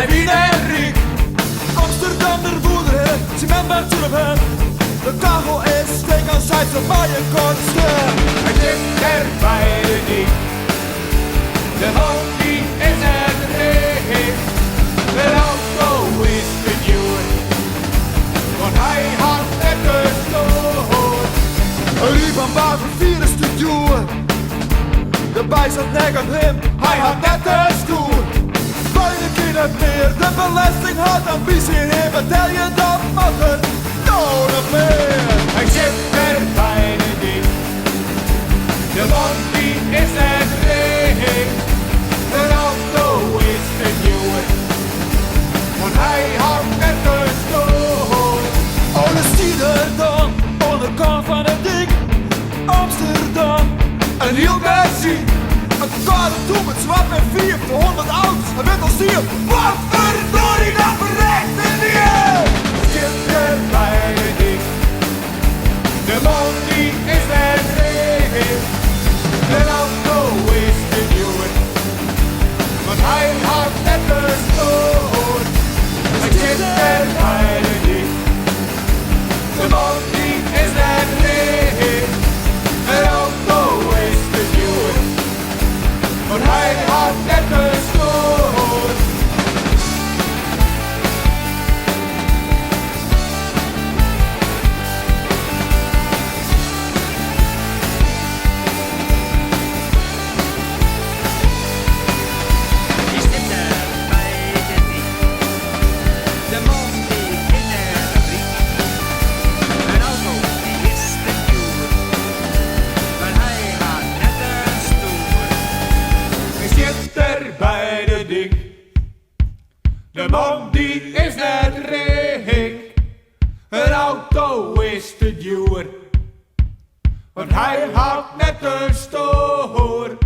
hij wien en riek. Amsterdam, der voelde cement bij Turpen. De kachel is steek aan zijt van je kortste. Hij zit er bij de dik. De man die is het recht. De auto is benieuwd, want hij had het gestoord. Een lief van Baven, vierde studio. De zat nek aan hem, hij had net een stoel. Bijna keer het meer, de belasting had ambitie in. Vertel je dat mag er nog meer. Hij zit er bij de dik. De man die is het recht. De auto is benieuwd, want hij had het gestoord. Alle stieren dan, onderkant van het dik. Amsterdam, een heel benzine. Een kade toe met zwart met 4 voor 100 oud. Hij werd al ziel, wat verdorie, dat verrekt in die heel. Zit er bij de dik. De man die is het recht. De auto is benieuwd, want hij had het gestoord. Hij zit er bij de dik. De man die is het recht. De auto is benieuwd, want hij had het gestoord. Die zit er bij de dik. De man die in er riek. Een auto die is benieuwd, maar hij had net een stoer. Hij zit er bij de dik. De man die is net rijk. Een auto is te duur, want hij had net een stoor.